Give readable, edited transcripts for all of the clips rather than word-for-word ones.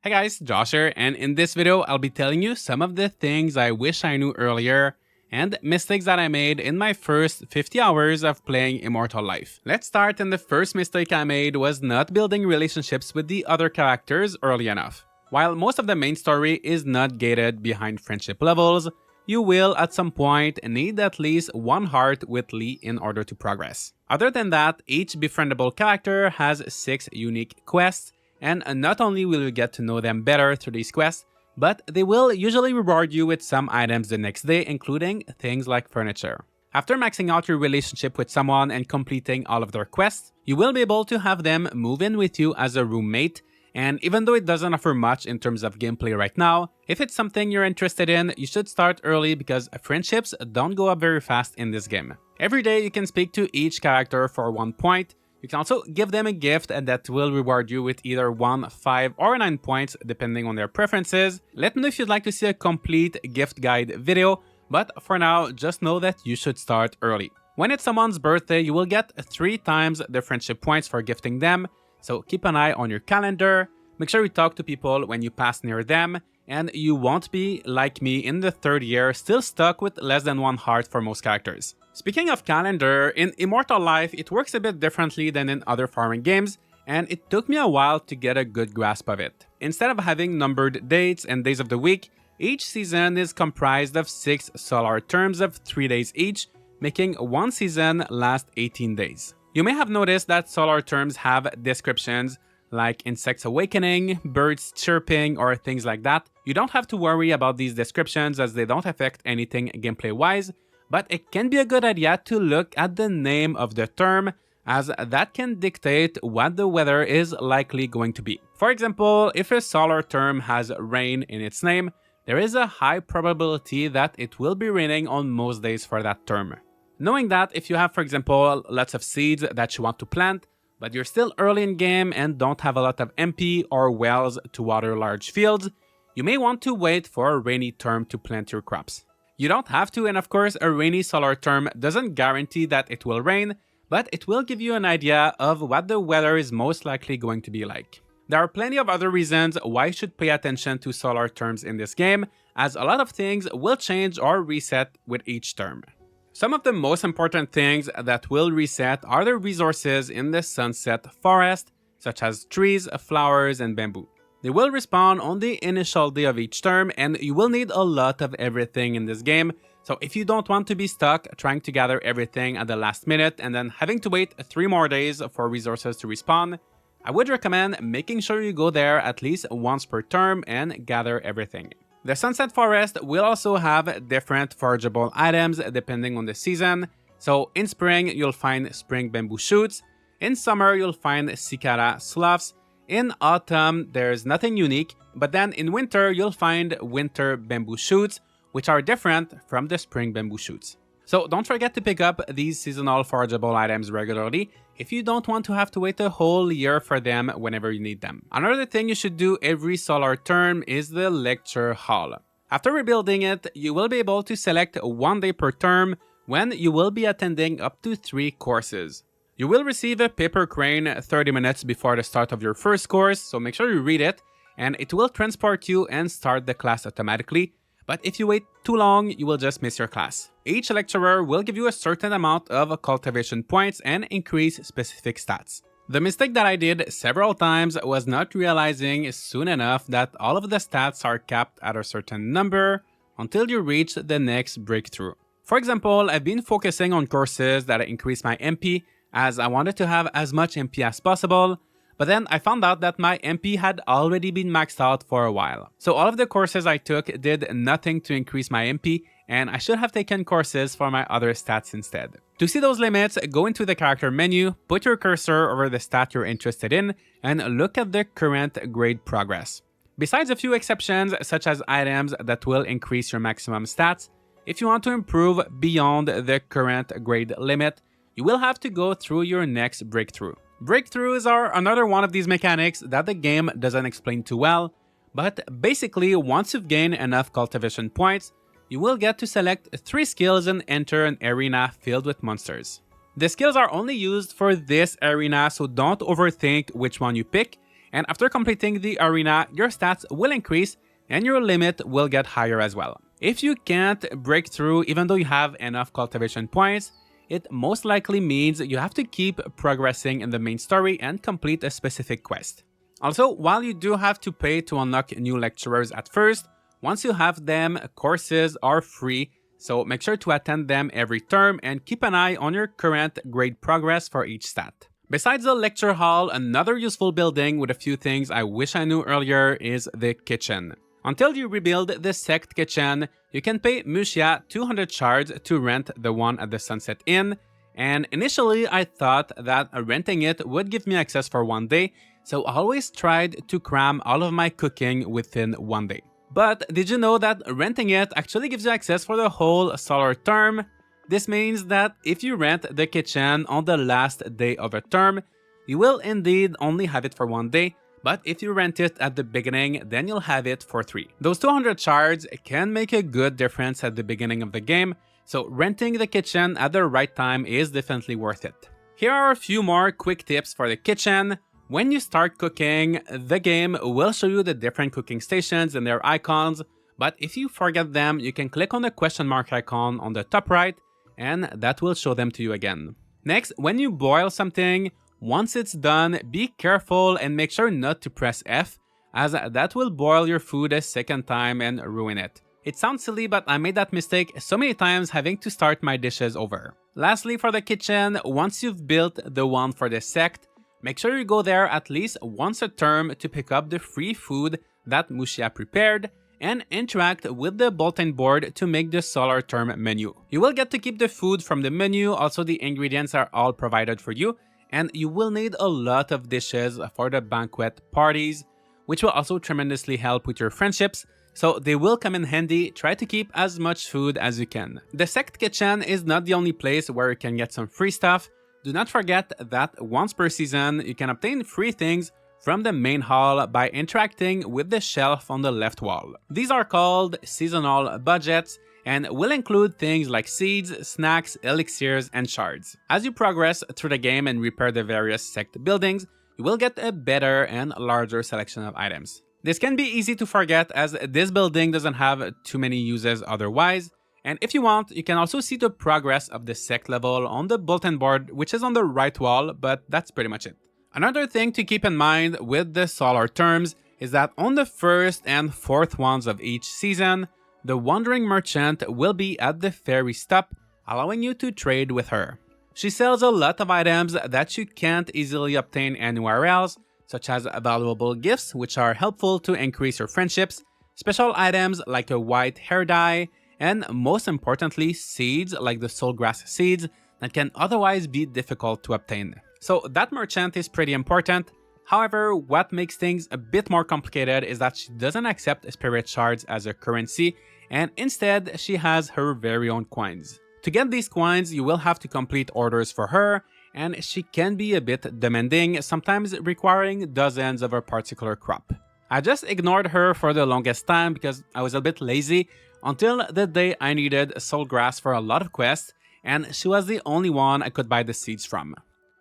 Hey guys, Josh here, and in this video, I'll be telling you some of the things I wish I knew earlier and mistakes that I made in my first 50 hours of playing Immortal Life. Let's start, and the first mistake I made was not building relationships with the other characters early enough. While most of the main story is not gated behind friendship levels, you will at some point need at least one heart with Lee in order to progress. Other than that, each befriendable character has 6 unique quests, and not only will you get to know them better through these quests, but they will usually reward you with some items the next day, including things like furniture. After maxing out your relationship with someone and completing all of their quests, you will be able to have them move in with you as a roommate, and even though it doesn't offer much in terms of gameplay right now, if it's something you're interested in, you should start early because friendships don't go up very fast in this game. Every day you can speak to each character for 1 point. You can also give them a gift that will reward you with either 1, 5, or 9 points depending on their preferences. Let me know if you'd like to see a complete gift guide video, but for now, just know that you should start early. When it's someone's birthday, you will get 3 times the friendship points for gifting them, so keep an eye on your calendar, make sure you talk to people when you pass near them, and you won't be, like me in the 3rd year, still stuck with less than 1 heart for most characters. Speaking of calendar, in Immortal Life, it works a bit differently than in other farming games, and it took me a while to get a good grasp of it. Instead of having numbered dates and days of the week, each season is comprised of 6 solar terms of 3 days each, making one season last 18 days. You may have noticed that solar terms have descriptions like insects awakening, birds chirping, or things like that. You don't have to worry about these descriptions as they don't affect anything gameplay-wise, but it can be a good idea to look at the name of the term, as that can dictate what the weather is likely going to be. For example, if a solar term has rain in its name, there is a high probability that it will be raining on most days for that term. Knowing that, if you have, for example, lots of seeds that you want to plant, but you're still early in game and don't have a lot of MP or wells to water large fields, you may want to wait for a rainy term to plant your crops. You don't have to, and of course, a rainy solar term doesn't guarantee that it will rain, but it will give you an idea of what the weather is most likely going to be like. There are plenty of other reasons why you should pay attention to solar terms in this game, as a lot of things will change or reset with each term. Some of the most important things that will reset are the resources in the Sunset Forest, such as trees, flowers, and bamboo. They will respawn on the initial day of each term, and you will need a lot of everything in this game, so if you don't want to be stuck trying to gather everything at the last minute and then having to wait 3 more days for resources to respawn, I would recommend making sure you go there at least once per term and gather everything. The Sunset Forest will also have different forageable items depending on the season, so in spring you'll find spring bamboo shoots, in summer you'll find cicada sloughs, in autumn there's nothing unique, but then in winter you'll find winter bamboo shoots, which are different from the spring bamboo shoots. So don't forget to pick up these seasonal forageable items regularly if you don't want to have to wait a whole year for them whenever you need them. Another thing you should do every solar term is the lecture hall. After rebuilding it, you will be able to select 1 day per term when you will be attending up to 3 courses. You will receive a paper crane 30 minutes before the start of your first course, so make sure you read it, and it will transport you and start the class automatically. But if you wait too long, you will just miss your class. Each lecturer will give you a certain amount of cultivation points and increase specific stats. The mistake that I did several times was not realizing soon enough that all of the stats are capped at a certain number until you reach the next breakthrough. For example, I've been focusing on courses that increase my MP, as I wanted to have as much MP as possible, but then I found out that my MP had already been maxed out for a while. So all of the courses I took did nothing to increase my MP, and I should have taken courses for my other stats instead. To see those limits, go into the character menu, put your cursor over the stat you're interested in, and look at the current grade progress. Besides a few exceptions, such as items that will increase your maximum stats, if you want to improve beyond the current grade limit, you will have to go through your next breakthrough. Breakthroughs are another one of these mechanics that the game doesn't explain too well, but basically once you've gained enough cultivation points, you will get to select 3 skills and enter an arena filled with monsters. The skills are only used for this arena, so don't overthink which one you pick, And after completing the arena, your stats will increase and your limit will get higher as well. If you can't break through even though you have enough cultivation points, it most likely means you have to keep progressing in the main story and complete a specific quest. Also, while you do have to pay to unlock new lecturers at first, once you have them, courses are free, so make sure to attend them every term and keep an eye on your current grade progress for each stat. Besides the lecture hall, another useful building with a few things I wish I knew earlier is the kitchen. Until you rebuild the sect kitchen, you can pay Muxia 200 shards to rent the one at the Sunset Inn, and initially I thought that renting it would give me access for one day, so I always tried to cram all of my cooking within one day. But did you know that renting it actually gives you access for the whole solar term? This means that if you rent the kitchen on the last day of a term, you will indeed only have it for one day, but if you rent it at the beginning, then you'll have it for 3. Those 200 shards can make a good difference at the beginning of the game, so renting the kitchen at the right time is definitely worth it. Here are a few more quick tips for the kitchen. When you start cooking, the game will show you the different cooking stations and their icons, but if you forget them, you can click on the question mark icon on the top right, and that will show them to you again. Next, when you boil something, once it's done, be careful and make sure not to press F, as that will boil your food a second time and ruin it. It sounds silly, but I made that mistake so many times having to start my dishes over. Lastly, for the kitchen, once you've built the one for the sect, make sure you go there at least once a term to pick up the free food that Muxia prepared, and interact with the bulletin board to make the solar term menu. You will get to keep the food from the menu, also the ingredients are all provided for you, and you will need a lot of dishes for the banquet parties, which will also tremendously help with your friendships, so they will come in handy. Try to keep as much food as you can. The sect kitchen is not the only place where you can get some free stuff. Do not forget that once per season, you can obtain free things from the main hall by interacting with the shelf on the left wall. These are called seasonal budgets and will include things like seeds, snacks, elixirs, and shards. As you progress through the game and repair the various sect buildings, you will get a better and larger selection of items. This can be easy to forget as this building doesn't have too many uses otherwise, and if you want, you can also see the progress of the sect level on the bulletin board, which is on the right wall, but that's pretty much it. Another thing to keep in mind with the solar terms is that on the first and fourth ones of each season, the wandering merchant will be at the ferry stop, allowing you to trade with her. She sells a lot of items that you can't easily obtain anywhere else, such as valuable gifts, which are helpful to increase your friendships, special items like a white hair dye, and most importantly, seeds like the soulgrass seeds that can otherwise be difficult to obtain. So that merchant is pretty important. However, what makes things a bit more complicated is that she doesn't accept spirit shards as a currency, and instead she has her very own coins. To get these coins, you will have to complete orders for her, and she can be a bit demanding, sometimes requiring dozens of a particular crop. I just ignored her for the longest time because I was a bit lazy, until the day I needed soulgrass for a lot of quests, and she was the only one I could buy the seeds from.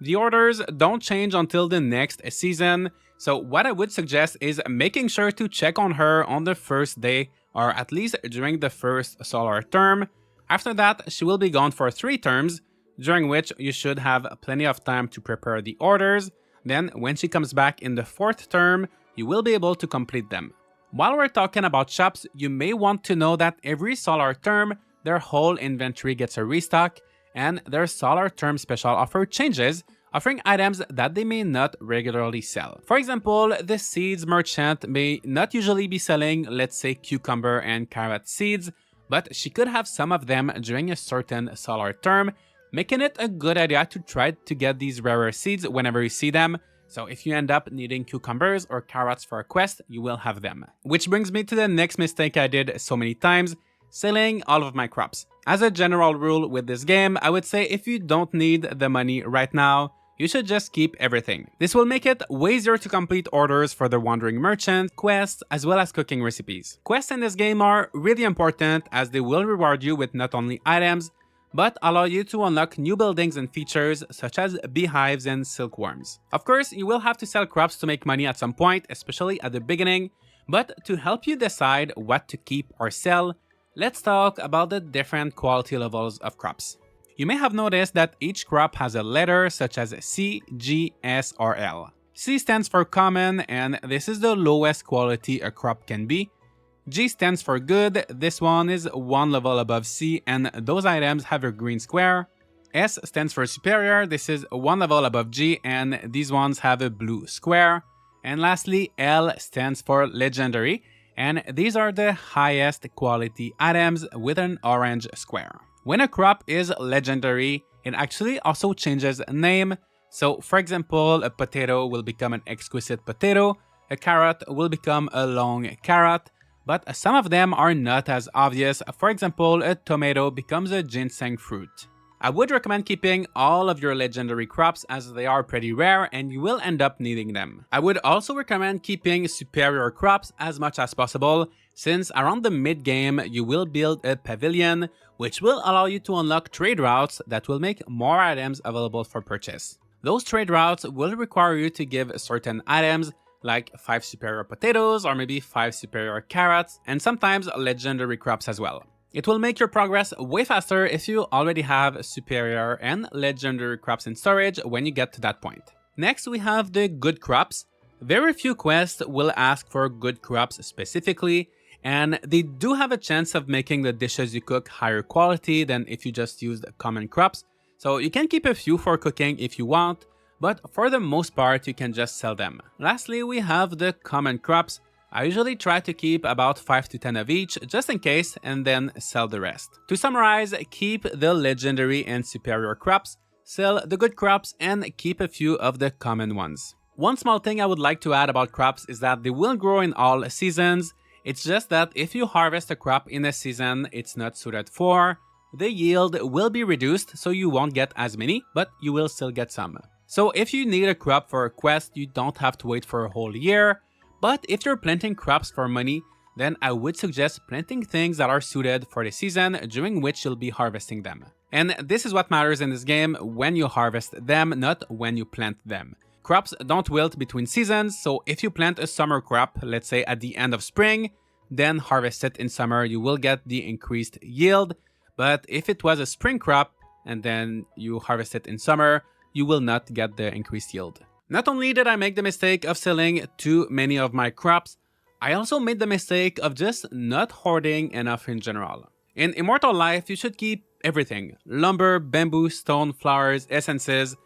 The orders don't change until the next season, so what I would suggest is making sure to check on her on the first day, or at least during the first solar term. After that, she will be gone for 3 terms, during which you should have plenty of time to prepare the orders. Then, when she comes back in the 4th term, you will be able to complete them. While we're talking about shops, you may want to know that every solar term, their whole inventory gets a restock, and their solar term special offer changes, offering items that they may not regularly sell. For example, the seeds merchant may not usually be selling, let's say, cucumber and carrot seeds, but she could have some of them during a certain solar term, making it a good idea to try to get these rarer seeds whenever you see them. So if you end up needing cucumbers or carrots for a quest, you will have them. Which brings me to the next mistake I did so many times, selling all of my crops. As a general rule with this game, I would say if you don't need the money right now, you should just keep everything. This will make it way easier to complete orders for the Wandering Merchant, quests, as well as cooking recipes. Quests in this game are really important as they will reward you with not only items, but allow you to unlock new buildings and features such as beehives and silkworms. Of course, you will have to sell crops to make money at some point, especially at the beginning, but to help you decide what to keep or sell, let's talk about the different quality levels of crops. You may have noticed that each crop has a letter such as C, G, S, or L. C stands for common, and this is the lowest quality a crop can be. G stands for good, this one is one level above C, and those items have a green square. S stands for superior, this is one level above G, and these ones have a blue square. And lastly, L stands for legendary, and these are the highest quality items with an orange square. When a crop is legendary, it actually also changes name. So for example, a potato will become an exquisite potato, a carrot will become a long carrot, but some of them are not as obvious. For example, a tomato becomes a ginseng fruit. I would recommend keeping all of your legendary crops as they are pretty rare and you will end up needing them. I would also recommend keeping superior crops as much as possible, since around the mid-game you will build a pavilion, which will allow you to unlock trade routes that will make more items available for purchase. Those trade routes will require you to give certain items like 5 superior potatoes or maybe 5 superior carrots, and sometimes legendary crops as well. It will make your progress way faster if you already have superior and legendary crops in storage when you get to that point. Next, we have the good crops. Very few quests will ask for good crops specifically, and they do have a chance of making the dishes you cook higher quality than if you just used common crops. So you can keep a few for cooking if you want, but for the most part you can just sell them. Lastly, we have the common crops. I usually try to keep about 5 to 10 of each just in case and then sell the rest. To summarize, keep the legendary and superior crops, sell the good crops, and keep a few of the common ones. One small thing I would like to add about crops is that they will grow in all seasons. It's just that if you harvest a crop in a season it's not suited for, the yield will be reduced, so you won't get as many, but you will still get some. So if you need a crop for a quest, you don't have to wait for a whole year. But if you're planting crops for money, then I would suggest planting things that are suited for the season during which you'll be harvesting them. And this is what matters in this game, when you harvest them, not when you plant them. Crops don't wilt between seasons, so if you plant a summer crop, let's say at the end of spring, then harvest it in summer, you will get the increased yield. But if it was a spring crop and then you harvest it in summer, you will not get the increased yield. Not only did I make the mistake of selling too many of my crops, I also made the mistake of just not hoarding enough in general. In Immortal Life, you should keep everything: lumber, bamboo, stone, flowers, essences.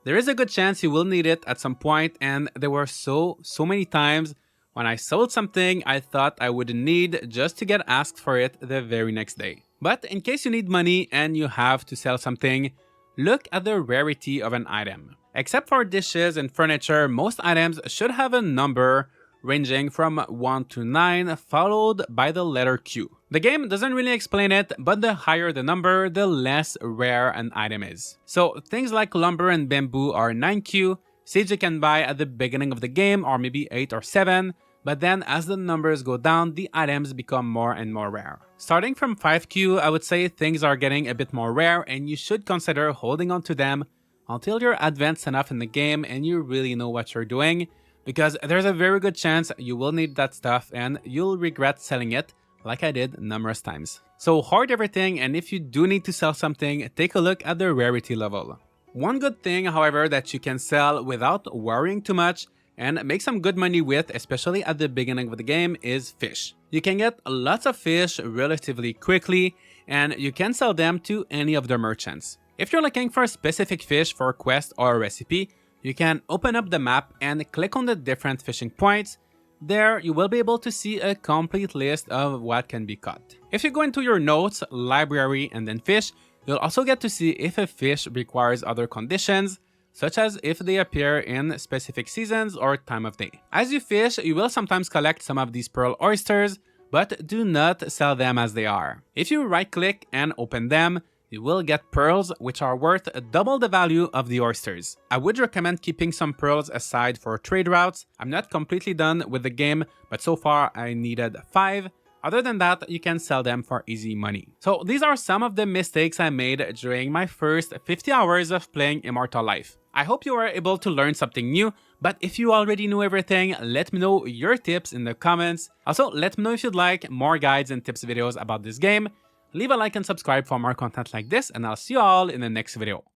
There is a good chance you will need it at some point, and there were so many times when I sold something I thought I would need just to get asked for it the very next day. But in case you need money and you have to sell something, look at the rarity of an item. Except for dishes and furniture, most items should have a number ranging from 1 to 9, followed by the letter Q. The game doesn't really explain it, but the higher the number, the less rare an item is. So things like lumber and bamboo are 9Q, seeds you can buy at the beginning of the game are maybe 8 or 7, but then as the numbers go down, the items become more and more rare. Starting from 5Q, I would say things are getting a bit more rare and you should consider holding on to them until you're advanced enough in the game and you really know what you're doing, because there's a very good chance you will need that stuff and you'll regret selling it, like I did numerous times. So hoard everything, and if you do need to sell something, take a look at the rarity level. One good thing, however, that you can sell without worrying too much and make some good money with, especially at the beginning of the game, is fish. You can get lots of fish relatively quickly, and you can sell them to any of the merchants. If you're looking for a specific fish for a quest or a recipe, you can open up the map and click on the different fishing points. There, you will be able to see a complete list of what can be caught. If you go into your notes, library, and then fish, you'll also get to see if a fish requires other conditions, such as if they appear in specific seasons or time of day. As you fish, you will sometimes collect some of these pearl oysters, but do not sell them as they are. If you right-click and open them, you will get pearls which are worth double the value of the oysters. I would recommend keeping some pearls aside for trade routes. I'm not completely done with the game, but so far I needed 5. Other than that, you can sell them for easy money. So these are some of the mistakes I made during my first 50 hours of playing Immortal Life. I hope you were able to learn something new, but if you already knew everything, let me know your tips in the comments. Also, let me know if you'd like more guides and tips videos about this game. Leave a like and subscribe for more content like this, and I'll see you all in the next video.